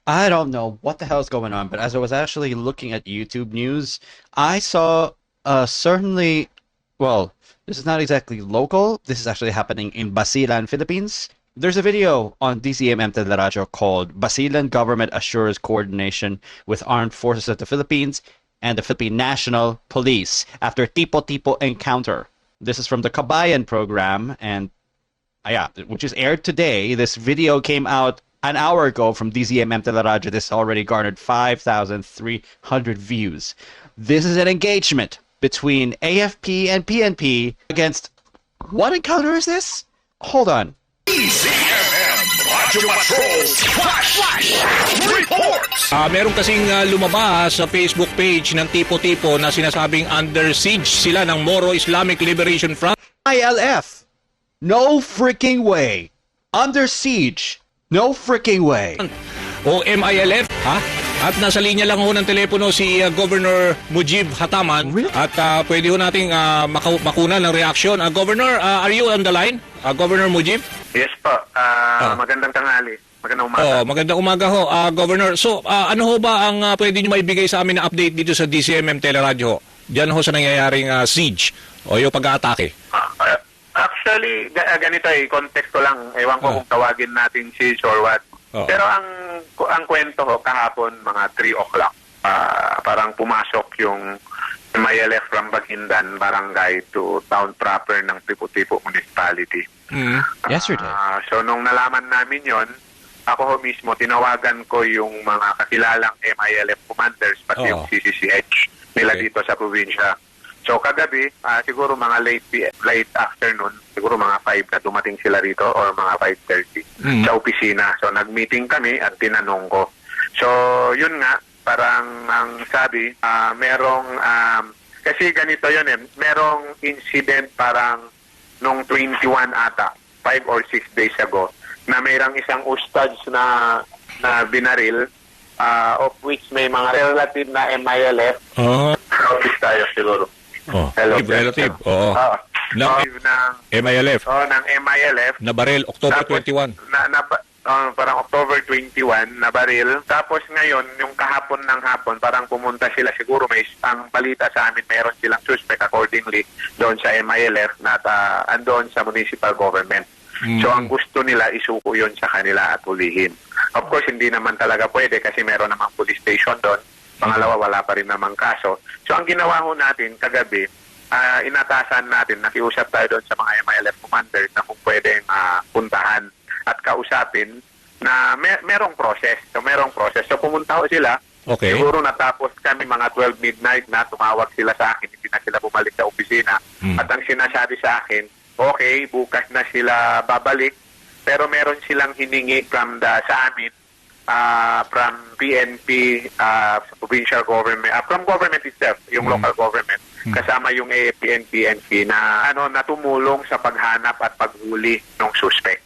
I don't know what the hell is going on, but as I was actually looking at YouTube news, I saw certainly, well, this is not exactly local. This is actually happening in Basilan, Philippines. There's a video on DCMM Teleradio called Basilan Government Assures Coordination with Armed Forces of the Philippines and the Philippine National Police after tipo-tipo encounter. This is from the Kabayan program, and yeah, which is aired today. This video came out an hour ago from DZMM Teleradio. This already garnered 5,300 views. This is an engagement between AFP and PNP against... What encounter is this? Hold on. DZMM Radyo Patrol's Flash Reports! Meron kasing lumabas sa Facebook page ng tipo-tipo na sinasabing under siege sila ng Moro Islamic Liberation Front. ILF. No freaking way. Under siege. No freaking way. O MILF, ha? At nasa linya lang ho ng telepono si Governor Mujib Hataman. Really? At pwede ho nating makuna ng reaksyon. Governor, are you on the line? Governor Mujib? Yes po. Magandang tanghali. Magandang umaga. Magandang umaga ho, Governor. So, ano ho ba ang pwede nyo maibigay sa amin na update dito sa DCMM Teleradio? Diyan ho sa nangyayaring siege o yung pag-aatake. Actually, ganito context ko lang. Ewan ko kung tawagin natin siege or what. Pero ang kwento ko kahapon mga 3 o'clock, parang pumasok yung MILF from Baguindan barangay to town proper ng Tipo-Tipo Municipality. Yesterday. So nung nalaman namin yon, ako ho mismo tinawagan ko yung mga kakilalang MILF commanders pati yung CCCH nila dito sa probinsya. So kagabi, siguro mga late afternoon, siguro mga 5 na dumating sila rito or mga 5:30 sa opisina. So nag-meeting kami at tinanong ko. So yun nga, parang ang sabi, merong, kasi ganito yun merong incident parang nung 21 ata, 5 or 6 days ago, na mayroong isang hostage na binaril, of which may mga relative na MILF. Office tayo siguro. Hello, relative. Ng MILF. Ng MILF. Na baril, October 21. Parang October 21 na baril. Tapos ngayon, yung kahapon ng hapon, parang pumunta sila. Siguro may ang balita sa amin, mayroon silang suspect accordingly doon sa MILF na andoon sa municipal government. So ang gusto nila, isuko yun sa kanila at hulihin. Of course, hindi naman talaga pwede kasi meron namang police station doon. Pangalawa, wala pa rin namang kaso. So ang ginawa ho natin kagabi, inatasan natin, nakiusap tayo doon sa mga MILF commanders na kung pwedeng puntahan at kausapin na merong process. So merong process. So pumunta ho sila. Okay. Siguro natapos kami mga 12 midnight na tumawag sila sa akin, hindi na sila bumalik sa opisina. At ang sinasabi sa akin, okay, bukas na sila babalik, pero meron silang hiningi sa amin, from PNP, provincial government, from government itself, yung local government, kasama yung AFP and PNP na tumulong sa paghanap at paghuli ng suspect.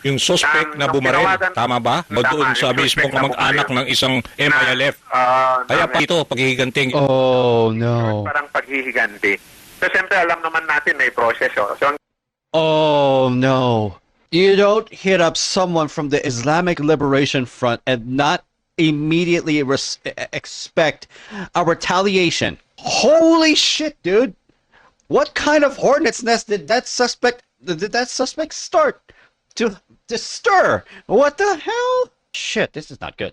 Yung suspect na bumaril, tama ba? Doon sa mismong kamag-anak ng isang MILF. Kaya pa ito, paghihiganting. Oh, no. Parang paghihiganti. So, siyempre, alam naman natin may proseso. So, oh, no. You don't hit up someone from the Islamic Liberation Front and not immediately expect a retaliation. Holy shit, dude! What kind of hornet's nest did that suspect start to stir? What the hell? Shit, this is not good.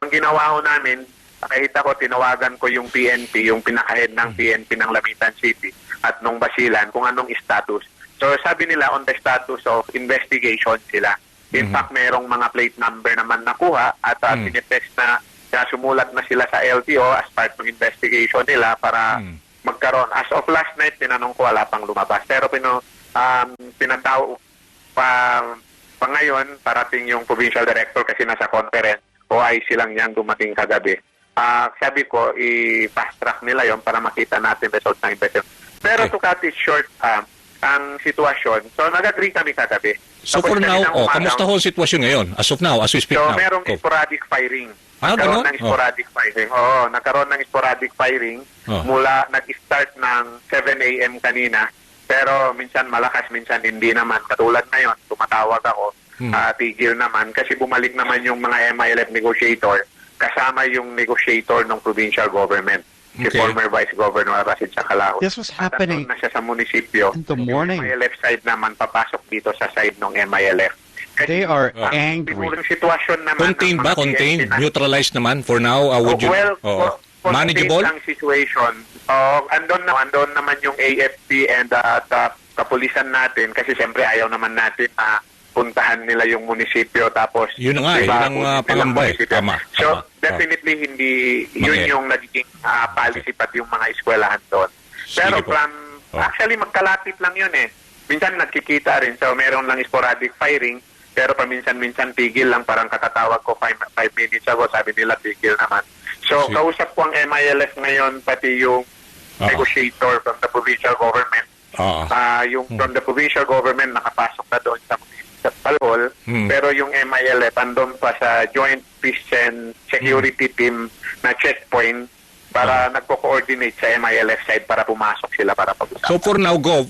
Ang ginawa ko namin, kahit ako tinawagan ko yung PNP, yung pinaka-head ng PNP ng Lamitan City at nung Basilan kung anong status. So sabi nila on the status of investigation sila. In fact, merong mga plate number naman nakuha at sinitext na sumulat na sila sa LTO as part ng investigation nila para magkaroon. As of last night, tinanong ko, wala pang lumabas. Pero pinatao pa ngayon, parating yung provincial director kasi nasa conference, OIC lang niyang dumating kagabi. Sabi ko, i-fast track nila yon para makita natin result ng investigation. Pero to cut it short, ang sitwasyon. So, nag-agree kami kagabi. So, for now, kamusta ho ang sitwasyon ngayon? As of now, as we speak now. So, merong sporadic firing. Nagkaroon ng sporadic firing. Oo, nagkaroon ng sporadic firing mula nag-start ng 7 a.m. kanina. Pero minsan malakas, minsan hindi naman. Katulad ngayon, tumatawag ako. tigil naman kasi bumalik naman yung mga MILF negotiator kasama yung negotiator ng provincial government. Si Okay. former Vice Governor Racid Sacalao. This was happening na siya sa munisipyo. in the morning. Yung MILF side naman papasok dito sa side ng MILF. They are Ah. angry. Sigurong sitwasyon naman Contained ng ba? mga Contained? PNP na- Neutralized naman for now? Would you... Well, Oo. for Manageable? ang situation, andon naman yung AFP and kapulisan natin kasi siyempre ayaw naman natin puntahan nila yung munisipyo tapos Yun na nga, diba, yun ang kunin nilang pangamba eh. munisipyo. Tama, So, tama. definitely hindi yun Okay. yung nagiging policy pati yung mga eskwelahan doon. Pero Sige po. actually magkalapit lang yun eh. Minsan nagkikita rin, so meron lang sporadic firing, pero paminsan-minsan tigil lang, parang katatawag ko 5 minutes ago, sabi nila tigil naman. So, Sige. kausap ko ang MILF ngayon, pati yung negotiator from the provincial government. Oo. Yung from the provincial government nakapasok na doon sa hall, pero yung MILF andun pa sa Joint Peace and Security Team na checkpoint para nagko-coordinate sa MILF side para pumasok sila para pag-usapan. So for now, Gov,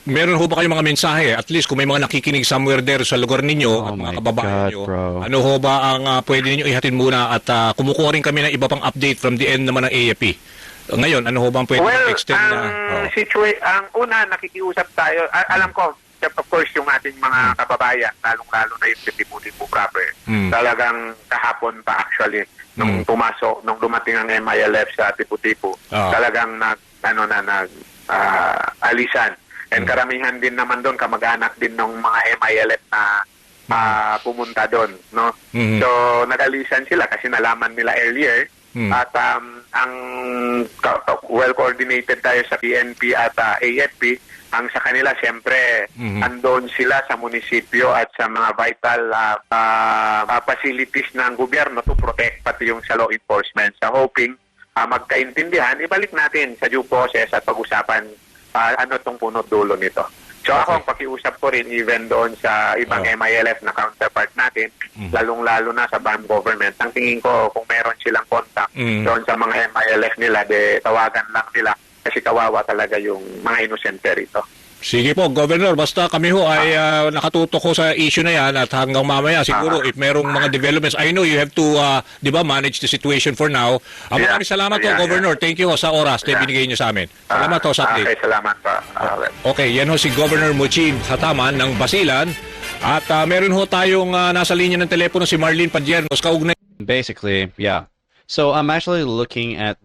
meron ho ba kayong mga mensahe? At least kung may mga nakikinig somewhere there sa lugar ninyo Oh at mga my kababayan God, nyo, bro. ano ho ba ang pwede ninyo ihatid muna at kumukuha rin kami ng iba pang update from the end naman ng AFP. Ngayon, ano ho ba ang pwede Well, extend na? ang una, nakikiusap tayo. Alam ko, of course, yung ating mga kababayan, lalong-lalo na yung Tipu-Tipu proper. Talagang kahapon pa actually, nung pumasok, nung dumating ang MILF sa Tipu-Tipu, talagang alisan. And karamihan din naman doon, kamag-anak din ng mga MILF na pumunta doon. No? So, nag-alisan sila kasi nalaman nila earlier. At ang well-coordinated tayo sa PNP at AFP, ang sa kanila, siyempre, andon sila sa munisipyo at sa mga vital facilities ng gobyerno to protect pati yung sa law enforcement. Sa hoping, magkaintindihan, ibalik natin sa due process at pag-usapan ano tong punot dulo nito. So ako, ang pakiusap ko rin even doon sa ibang MILF na counterpart natin, lalong-lalo na sa BAM government. Ang tingin ko, kung meron silang contact doon sa mga MILF nila, tawagan lang nila kasi kawawa talaga yung mga inosente rito. Sige po, Governor, basta kami ho ay nakatutok ko sa issue na yan at hanggang mamaya siguro if merong mga developments, I know you have to di ba, manage the situation for now. Maraming salamat ho, Governor. Thank you ho sa oras na binigay niyo sa amin. Salamat ho sa update. Okay, salamat pa. Okay, yan ho si Governor Muchig Hataman ng Basilan. At meron ho tayong nasa linya ng telepono si Marlene Padiernos. Kaugnay. Basically, yeah. So I'm actually looking at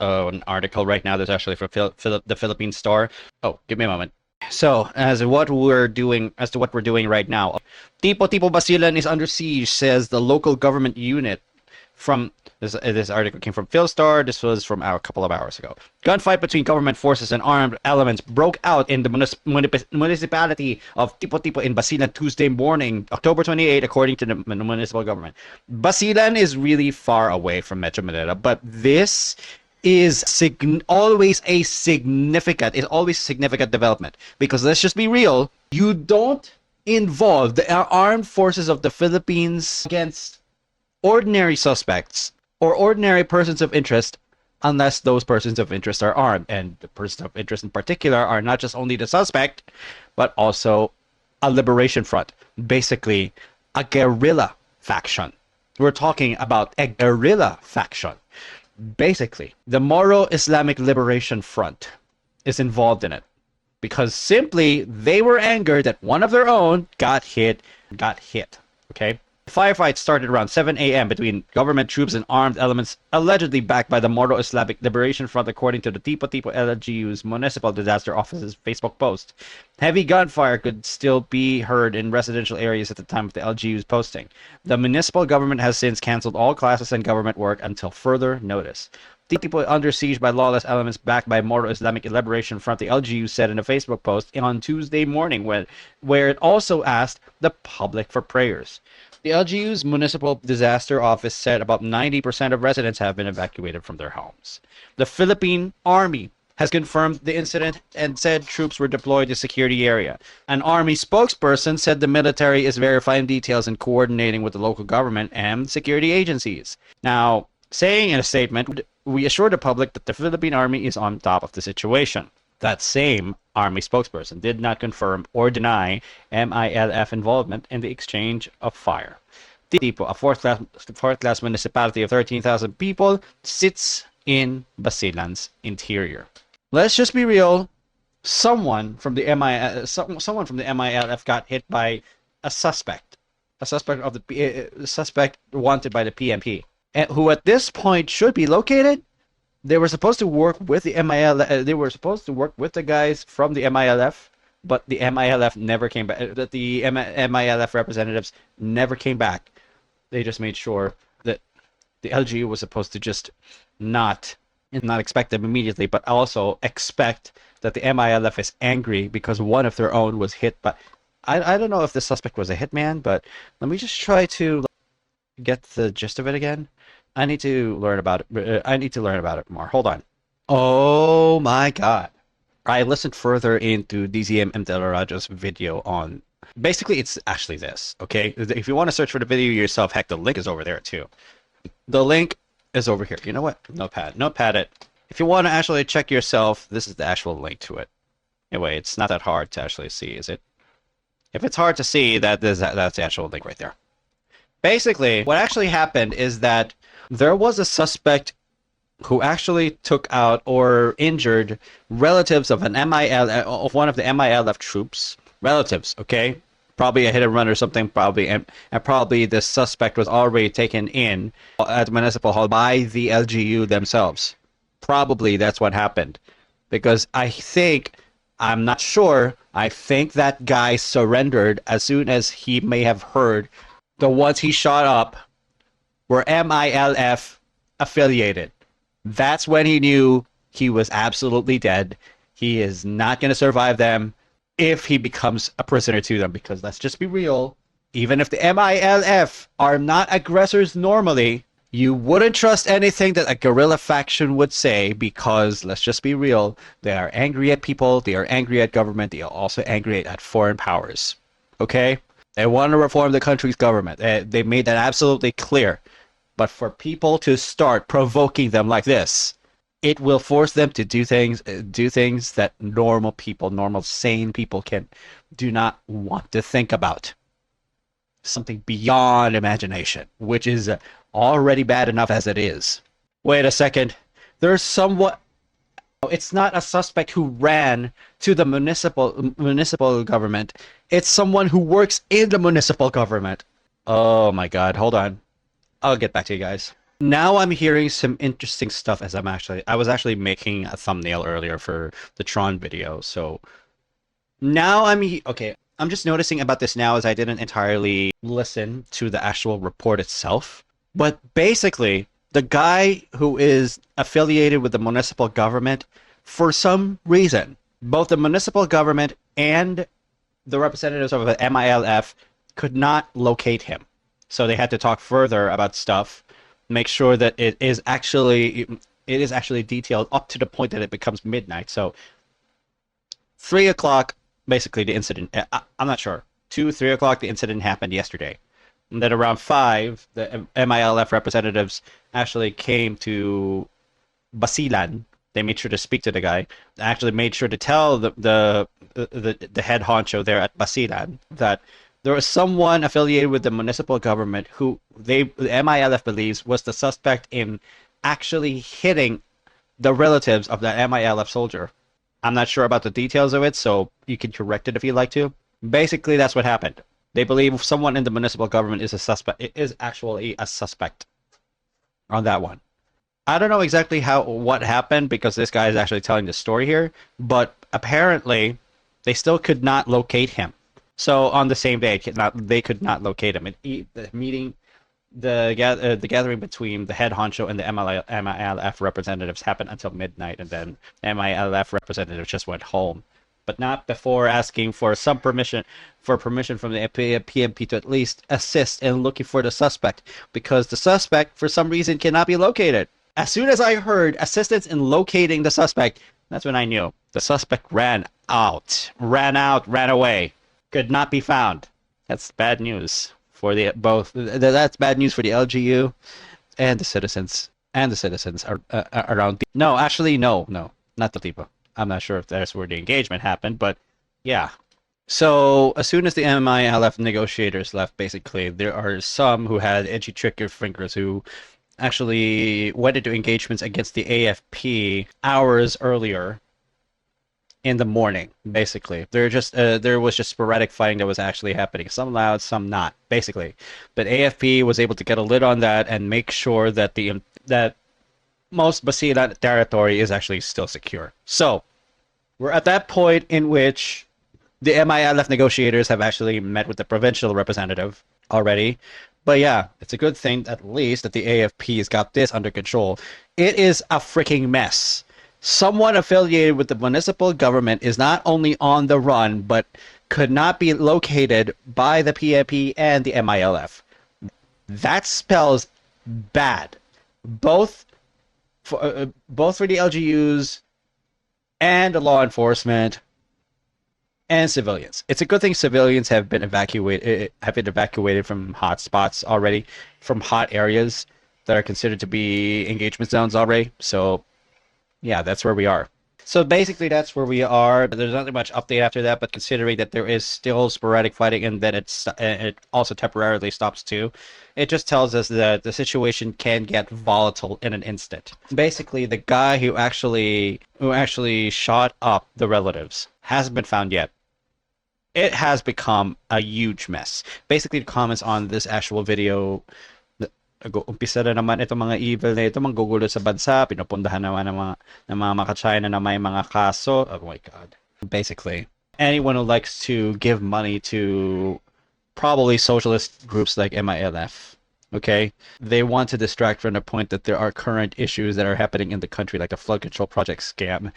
an article right now that's actually from the Philippine Star. Oh, give me a moment. So, as to what we're doing right now, Tipo Basilan is under siege, says the local government unit. From this article came from Philstar. This was from a couple of hours ago. Gunfight between government forces and armed elements broke out in the municipality of Tipo in Basilan Tuesday morning, October 28, according to the municipal government. Basilan is really far away from Metro Manila, but this is always a significant development, because let's just be real, you don't involve the armed forces of the Philippines against ordinary suspects or ordinary persons of interest unless those persons of interest are armed. And the persons of interest in particular are not just only the suspect, but also a liberation front, basically a guerrilla faction. We're talking about a guerrilla faction. Basically, the Moro Islamic Liberation Front is involved in it because simply they were angered that one of their own got hit. Okay? Firefights started around 7 a.m. between government troops and armed elements allegedly backed by the Moro Islamic Liberation Front, according to the Tipo LGU's Municipal Disaster Office's Facebook post. Heavy gunfire could still be heard in residential areas at the time of the LGU's posting. The municipal government has since canceled all classes and government work until further notice. Tipo under siege by lawless elements backed by Moro Islamic Liberation Front, the LGU said in a Facebook post on Tuesday morning, where it also asked the public for prayers. The LGU's Municipal Disaster Office said about 90% of residents have been evacuated from their homes. The Philippine Army has confirmed the incident and said troops were deployed to secure the area. An Army spokesperson said the military is verifying details and coordinating with the local government and security agencies. Now, saying in a statement, we assure the public that the Philippine Army is on top of the situation. That same army spokesperson did not confirm or deny MILF involvement in the exchange of fire. Tipo, a fourth-class municipality of 13,000 people, sits in Basilan's interior. Let's just be real. Someone from the MILF got hit by a suspect of the suspect wanted by the PNP, and who at this point should be located. They were supposed to work with the MILF. They were supposed to work with the guys from the MILF, but the MILF never came back. The MILF representatives never came back. They just made sure that the LGU was supposed to just not expect them immediately, but also expect that the MILF is angry because one of their own was hit. But I don't know if the suspect was a hitman, but let me just try to get the gist of it again. I need to learn about it. I need to learn about it more. Hold on. Oh my God. I listened further into DZM Telerajo's video on... Basically, it's actually this, okay? If you want to search for the video yourself, heck, the link is over there too. The link is over here. You know what? Notepad it. If you want to actually check yourself, this is the actual link to it. Anyway, it's not that hard to actually see, is it? If it's hard to see, that's the actual link right there. Basically, what actually happened is that there was a suspect who actually took out or injured relatives of one of the MILF troops. Relatives, okay? Probably a hit and run or something, probably, and probably the suspect was already taken in at the municipal hall by the LGU themselves. Probably that's what happened. Because I'm not sure, I think that guy surrendered as soon as he may have heard the ones he shot up were MILF affiliated. That's when he knew he was absolutely dead. He is not going to survive them if he becomes a prisoner to them, because let's just be real, even if the MILF are not aggressors normally, you wouldn't trust anything that a guerrilla faction would say, because let's just be real, they are angry at people, they are angry at government, they are also angry at foreign powers. Okay? They want to reform the country's government. They made that absolutely clear. But for people to start provoking them like this, it will force them to do things that normal people, normal sane people do not want to think about. Something beyond imagination, which is already bad enough as it is. Wait a second. It's not a suspect who ran to the municipal government. It's someone who works in the municipal government. Oh my God, hold on. I'll get back to you guys. Now I'm hearing some interesting stuff as I was actually making a thumbnail earlier for the Tron video. So now I'm just noticing about this now as I didn't entirely listen to the actual report itself. But basically, the guy who is affiliated with the municipal government, for some reason, both the municipal government and the representatives of the MILF could not locate him. So they had to talk further about stuff, make sure that it is actually detailed up to the point that it becomes midnight. So 3 o'clock, basically the incident, I'm not sure, 2, 3 o'clock the incident happened yesterday. And then around 5, the MILF representatives actually came to Basilan. They made sure to speak to the guy. They actually made sure to tell the head honcho there at Basilan that there was someone affiliated with the municipal government who the MILF believes was the suspect in actually hitting the relatives of that MILF soldier. I'm not sure about the details of it, so you can correct it if you'd like to. Basically, that's what happened. They believe someone in the municipal government is a suspect. It is actually a suspect on that one. I don't know exactly what happened because this guy is actually telling the story here, but apparently they still could not locate him. So on the same day, they could not locate him. The gathering between the head honcho and the MILF representatives happened until midnight, and then MILF representatives just went home, but not before asking for some permission from the PNP to at least assist in looking for the suspect, because the suspect for some reason cannot be located. As soon as I heard assistance in locating the suspect, that's when I knew the suspect ran away. Could not be found. That's bad news for that's bad news for the LGU and the citizens around. No, actually, no, not the people. I'm not sure if that's where the engagement happened, but yeah. So as soon as the MILF negotiators left, basically, there are some who had edgy trigger fingers who actually went into engagements against the AFP hours earlier in the morning. Basically, there was just sporadic fighting that was actually happening. Some loud, some not. Basically, but AFP was able to get a lid on that and make sure that that most Basilan territory is actually still secure. So we're at that point in which the MILF negotiators have actually met with the provincial representative already. But yeah, it's a good thing at least that the AFP's got this under control. It is a freaking mess. Someone affiliated with the municipal government is not only on the run, but could not be located by the PNP and the MILF. That spells bad, both for the LGUs and the law enforcement and civilians. It's a good thing civilians have been evacuated from hot spots already, from hot areas that are considered to be engagement zones already. So yeah, that's where we are. So basically that's where we are. There's not much update after that, but considering that there is still sporadic fighting and then it also temporarily stops too, it just tells us that the situation can get volatile in an instant. Basically, the guy who actually shot up the relatives hasn't been found yet. It has become a huge mess. Basically, the comments on this actual video, umpisa na naman itong mga evil na ito, manggugulo sa bansa, pinupundahan naman ng mga maka-China na may mga kaso. Oh my God. Basically, anyone who likes to give money to probably socialist groups like MILF, okay, they want to distract from the point that there are current issues that are happening in the country, like the flood control project scandals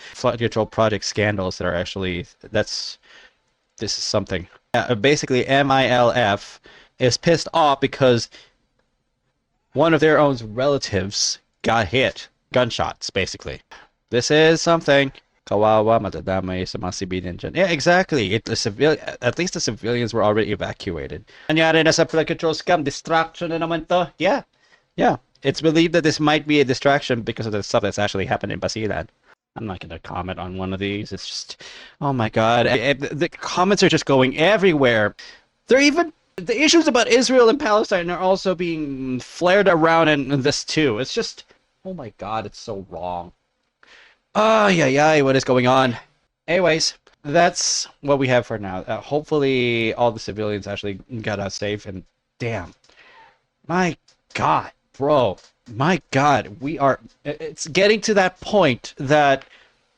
that are actually, this is something. Basically, MILF is pissed off because one of their own relatives got hit. Gunshots, basically. This is something. Kawawa, matadamay sa mga civilian dyan. Yeah, exactly. At least the civilians were already evacuated. Nangyari na sa flood control scam, distraction na naman to. Yeah. It's believed that this might be a distraction because of the stuff that's actually happened in Basilan. I'm not going to comment on one of these. It's just, oh my God. The comments are just going everywhere. The issues about Israel and Palestine are also being flared around in this too. It's just, oh my God, it's so wrong. What is going on? Anyways, that's what we have for now. Hopefully all the civilians actually got out safe, and damn. My God, bro. My God, it's getting to that point that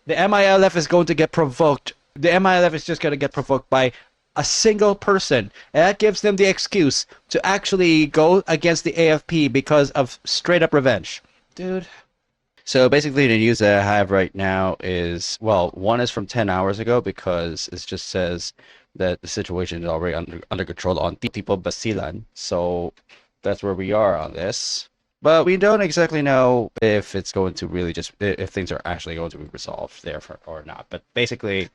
the MILF is going to get provoked. The MILF is just going to get provoked by a single person. And that gives them the excuse to actually go against the AFP because of straight up revenge. Dude. So basically the news that I have right now is, well, one is from 10 hours ago because it just says that the situation is already under control on Tipo Basilan. So that's where we are on this. But we don't exactly know if it's going to really if things are actually going to be resolved there or not. But basically,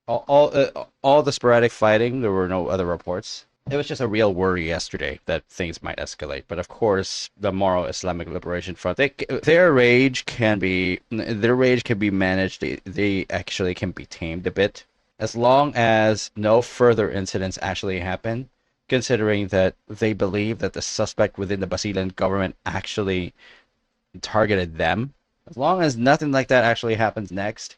all the sporadic fighting, there were no other reports. It was just a real worry yesterday that things might escalate. But of course, the Moro Islamic Liberation Front, their rage can be managed. They actually can be tamed a bit as long as no further incidents actually happen. Considering that they believe that the suspect within the Basilan government actually targeted them. As long as nothing like that actually happens next,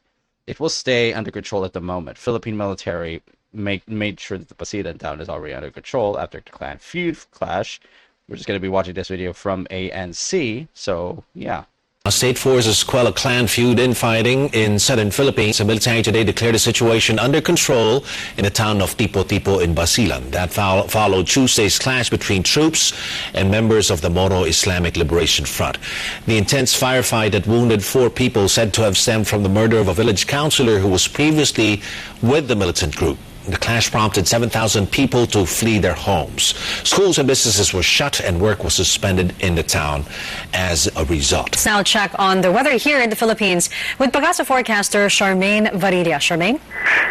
it will stay under control at the moment. Philippine military made sure that the Basilan town is already under control after the clan feud clash. We're just going to be watching this video from ANC, so yeah. State forces quell a clan feud infighting in southern Philippines. The military today declared the situation under control in the town of Tipo in Basilan. That followed Tuesday's clash between troops and members of the Moro Islamic Liberation Front. The intense firefight that wounded 4 people said to have stemmed from the murder of a village councilor who was previously with the militant group. The clash prompted 7,000 people to flee their homes. Schools and businesses were shut and work was suspended in the town as a result. Let's now check on the weather here in the Philippines with Pagasa forecaster Charmaine Varilla. Charmaine?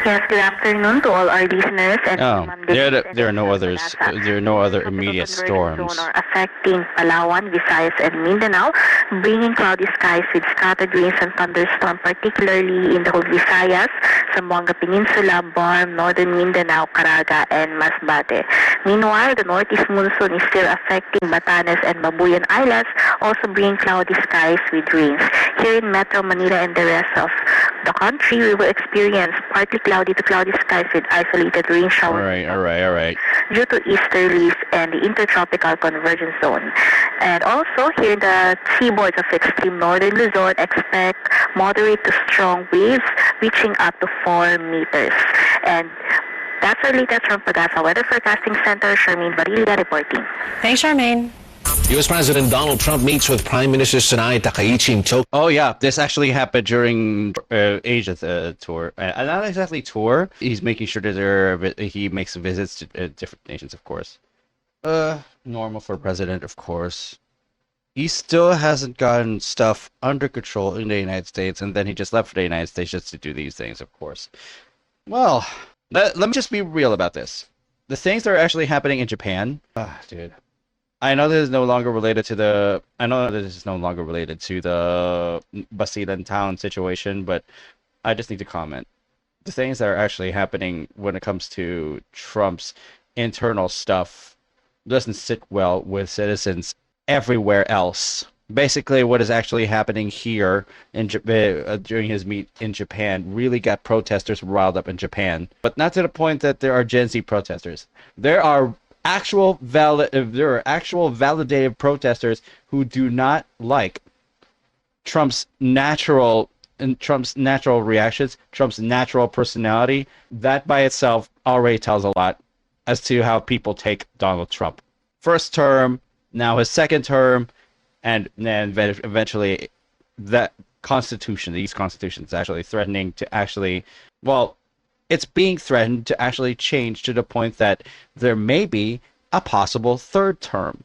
Yes, good afternoon to all our listeners. And There are no others. There are no other immediate storms. Are affecting Palawan, Visayas, and Mindanao, bringing cloudy skies with scattered rains and thunderstorms, particularly in the whole Visayas, Zamboanga Peninsula, Barm, Northern Mindanao, Caraga, and Masbate. Meanwhile, the northeast monsoon is still affecting Batanes and Babuyan Islands, also bringing cloudy skies with rains. Here in Metro Manila and the rest of the country, we will experience partly cloudy to cloudy skies with isolated rain showers. All right. Due to easterlies and the intertropical convergence zone. And also here in the seaboards of extreme northern Luzon, expect moderate to strong waves reaching up to 4 meters. And that's our latest from Pagasa Weather Forecasting Center. Charmaine Varilla reporting. Thanks, Charmaine. U.S. President Donald Trump meets with Prime Minister Sanay Takaichi in Tokyo. Oh yeah, this actually happened during Asia tour. Not exactly tour. He's making sure that he makes visits to different nations, of course. Normal for president, of course. He still hasn't gotten stuff under control in the United States, and then he just left for the United States just to do these things, of course. Well, let me just be real about this. The things that are actually happening in Japan, dude. I know this is no longer related to the Basilan town situation, but I just need to comment. The things that are actually happening when it comes to Trump's internal stuff doesn't sit well with citizens everywhere else. Basically, what is actually happening here in during his meet in Japan really got protesters riled up in Japan, but not to the point that there are Gen Z protesters. There are actual validated protesters who do not like Trump's natural reactions, Trump's natural personality. That by itself already tells a lot as to how people take Donald Trump. First term, now his second term, and then eventually that constitution, these constitutions, actually threatening to actually, well, it's being threatened to actually change to the point that there may be a possible third term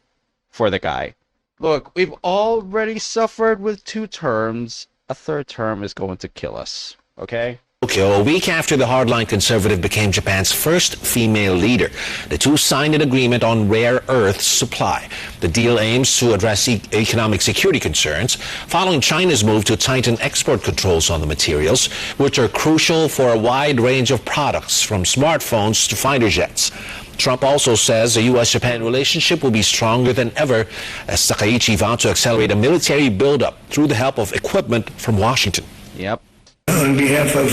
for the guy. Look, we've already suffered with 2 terms. A third term is going to kill us, okay? Tokyo, a week after the hardline conservative became Japan's first female leader. The two signed an agreement on rare earth supply. The deal aims to address economic security concerns following China's move to tighten export controls on the materials, which are crucial for a wide range of products, from smartphones to fighter jets. Trump also says the U.S.-Japan relationship will be stronger than ever as Takaichi vowed to accelerate a military buildup through the help of equipment from Washington. Yep. On behalf of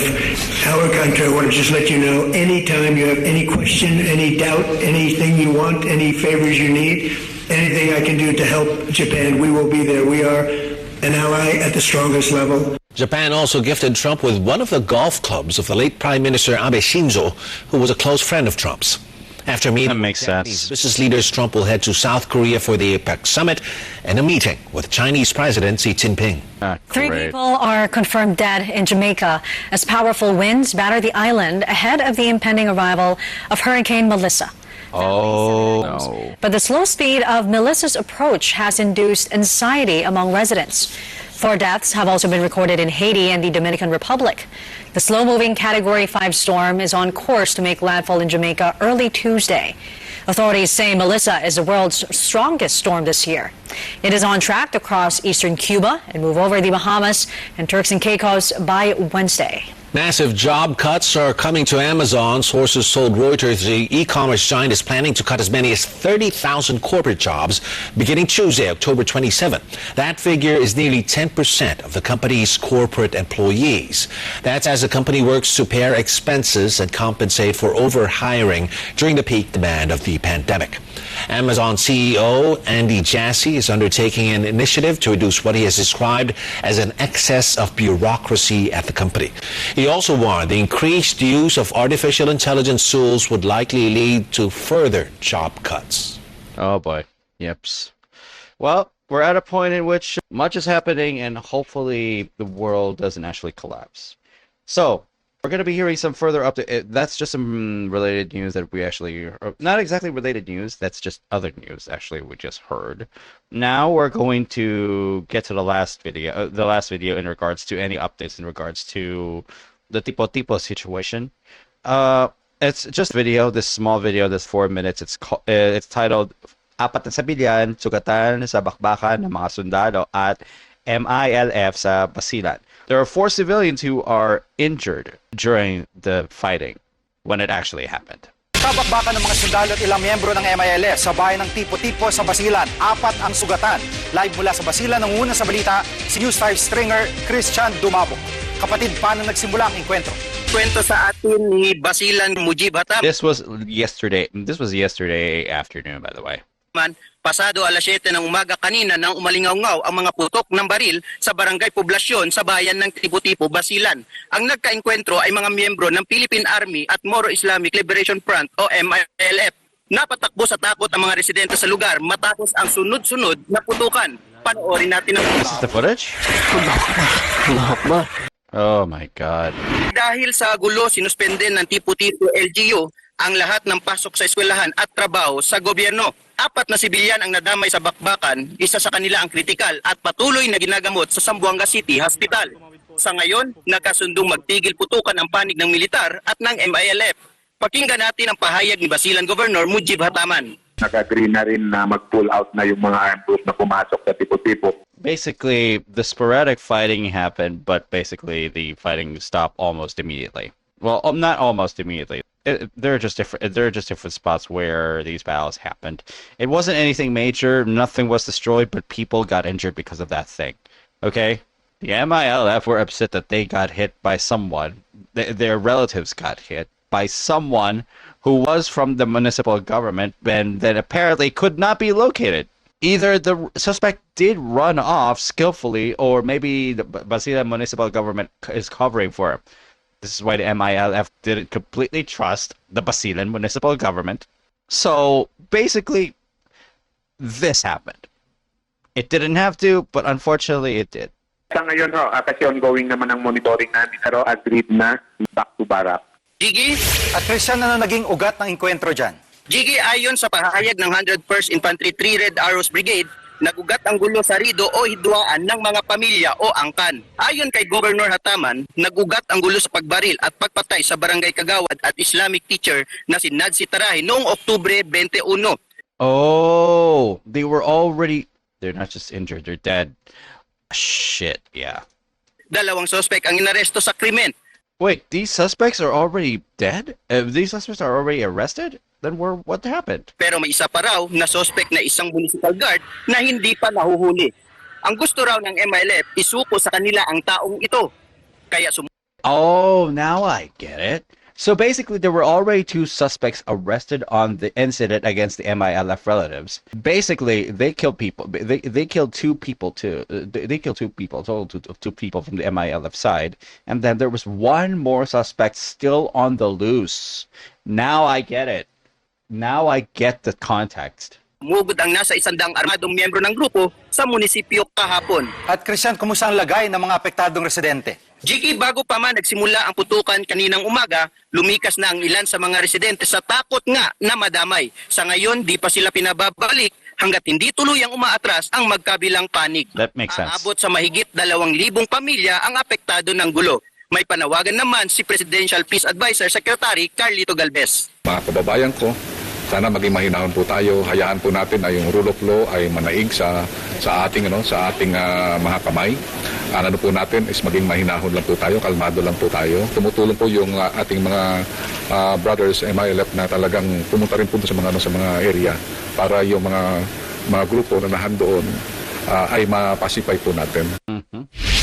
our country, I want to just let you know, anytime you have any question, any doubt, anything you want, any favors you need, anything I can do to help Japan, we will be there. We are an ally at the strongest level. Japan also gifted Trump with one of the golf clubs of the late Prime Minister Abe Shinzo, who was a close friend of Trump's. After meeting That makes with Japanese sense. business leaders, Trump will head to South Korea for the APEC summit and a meeting with Chinese President Xi Jinping. 3 Great. people are confirmed dead in Jamaica as powerful winds batter the island ahead of the impending arrival of Hurricane Melissa. Oh, no. But the slow speed of Melissa's approach has induced anxiety among residents. 4 deaths have also been recorded in Haiti and the Dominican Republic. The slow-moving Category 5 storm is on course to make landfall in Jamaica early Tuesday. Authorities say Melissa is the world's strongest storm this year. It is on track to cross eastern Cuba and move over the Bahamas and Turks and Caicos by Wednesday. Massive job cuts are coming to Amazon. Sources told Reuters the e-commerce giant is planning to cut as many as 30,000 corporate jobs beginning Tuesday, October 27. That figure is nearly 10% of the company's corporate employees. That's as the company works to pare expenses and compensate for overhiring during the peak demand of the pandemic. Amazon CEO Andy Jassy is undertaking an initiative to reduce what he has described as an excess of bureaucracy at the company. He also warned the increased use of artificial intelligence tools would likely lead to further job cuts. Oh boy. Yeps. Well, we're at a point in which much is happening and hopefully the world doesn't actually collapse. So, We're going to be hearing some further update. That's just some related news that we actually, not exactly related news. That's just other news. Actually, we just heard. Now we're going to get to the last video in regards to any updates in regards to the tipo situation. It's just video. This small video. This 4 minutes. It's titled "Apat na Sabilyan Sugatan sa Bakbakan ng mga Sundalo at MILF sa Basilan." There are 4 civilians who are injured during the fighting when it actually happened. Kabakbakan ng mga sundalo at ilang miyembro ng MILF sa bayan ng Tipo-Tipo sa Basilan. 4 ang sugatan. Live mula sa Basilan, ang una sa balita, si News 5 stringer Christian Dumabo. Kapatid, paano nagsimula ang enkwentro? Kwento sa atin ni Basilan Mujib Hatam. This was yesterday afternoon, by the way. Pasado alas 7 ng umaga kanina nang umalingaw-ngaw ang mga putok ng baril sa barangay poblasyon sa bayan ng Tipo-Tipo, Basilan. Ang nagkaengkwentro ay mga miyembro ng Philippine Army at Moro Islamic Liberation Front o MILF. Napatakbo sa takot ang mga residente sa lugar matapos ang sunod-sunod na putukan. Panoorin natin ang... This is the footage? Oh my God. Dahil sa gulo, sinuspende ng Tipo-Tipo LGU ang lahat ng pasok sa eskwelahan at trabaho sa gobyerno. 4 na sibilyan ang nadamay sa bakbakan, isa sa kanila ang kritikal at patuloy na ginagamot sa Zamboanga City Hospital. Sa ngayon, nakasundong magtigil putukan ang panig ng militar at ng MILF. Pakinggan natin ang pahayag ni Basilan Governor Mujib Hataman. Nag-agree na rin na mag-pull out na yung mga armed group na pumasok sa Tipo-Tipo. Basically, the sporadic fighting happened, but basically the fighting stopped almost immediately. Well, not almost immediately. There are just different spots where these battles happened. It wasn't anything major. Nothing was destroyed, but people got injured because of that thing. Okay, the MILF were upset that they got hit by someone. Their relatives got hit by someone who was from the municipal government, and then apparently could not be located. Either the suspect did run off skillfully, or maybe the Basilan municipal government is covering for him. This is why the MILF didn't completely trust the Basilan municipal government. So, basically, this happened. It didn't have to, but unfortunately, it did. Sa ngayon, kasi ongoing naman ang monitoring namin, pero agreed na back to barak. Gigi? At Christian, ano naging ugat ng enkwentro dyan? Gigi, ayon sa pahayag ng 101st Infantry 3 Red Arrows Brigade, nagugat ang gulo sa rido o hidwaan ng mga pamilya o angkan. Ayon kay Governor Hataman, nagugat ang gulo sa pagbaril at pagpatay sa barangay Kagawad at Islamic teacher na si Nadsi Tarahi noong Oktubre 21. Oh, they're not just injured, they're dead. Shit, yeah. 2 suspek ang inaresto sa krimen. Wait, these suspects are already dead? These suspects are already arrested? Then what happened? Pero may isa pa raw na suspect na isang municipal guard na hindi pa nahuhuli. Ang gusto raw ng MILF, isuko sa kanila ang taong ito. Kaya Oh, now I get it. So basically, there were already 2 suspects arrested on the incident against the MILF relatives. Basically, they killed people. They killed 2 people too. They killed 2 people, total of 2 people from the MILF side. And then there was 1 more suspect still on the loose. Now I get it. Now I get the context. Mugod ang nasa 100 armadong miyembro ng grupo sa munisipyo kahapon. At Christian, kumusta ang lagay ng mga apektadong residente? Gigi, bago pa man nagsimula ang putukan kaninang umaga, lumikas na ang ilan sa mga residente sa takot nga na madamay. Sa ngayon, di pa sila pinababalik hanggat hindi tuluyang umaatras ang magkabilang panig. That makes sense. Aabot sa mahigit 2,000 pamilya ang apektado ng gulo. May panawagan naman si Presidential Peace Advisor Secretary Carlito Galvez. Mga kababayan ko, sana maging mahinahon po tayo. Hayaan po natin ay yung rule of law ay manaig sa ating mga kamay. Ano po natin is maging mahinahon lang po tayo, kalmado lang po tayo. Tumutulong po yung ating mga brothers MILF na talagang pumunta rin po sa mga area para yung mga grupo na nahandoon ay mapasipay po natin.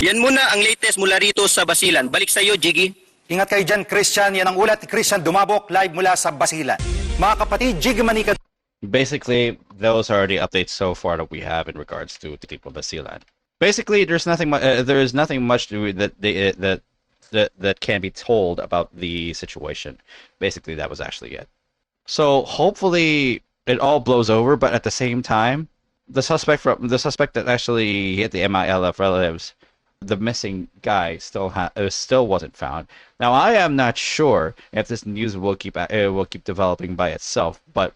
Yan muna ang latest mula rito sa Basilan. Balik sa iyo, Jiggy. Ingat kayo dyan, Christian. Yan ang ulat ni Christian Dumabok, live mula sa Basilan. Mga kapatid, Jiggy Manika. Basically, those are the updates so far that we have in regards to people Basilan. Basically, there is nothing much that can be told about the situation. Basically, that was actually it. So hopefully it all blows over, but at the same time, the suspect that actually hit the MILF relatives the missing guy still wasn't found. Now, I am not sure if this news will keep developing by itself, but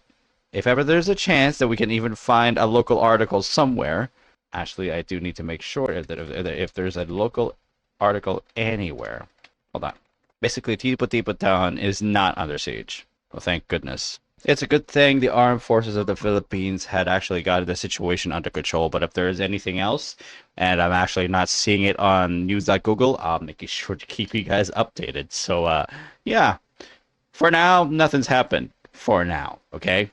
if ever there's a chance that we can even find a local article somewhere, actually, I do need to make sure that if there's a local article anywhere. Hold on. Basically, Tipo Town is not under siege. Well, thank goodness. It's a good thing the armed forces of the Philippines had actually got the situation under control, but if there is anything else, and I'm actually not seeing it on news.google, I'll make sure to keep you guys updated. So, yeah. For now, nothing's happened. For now, okay?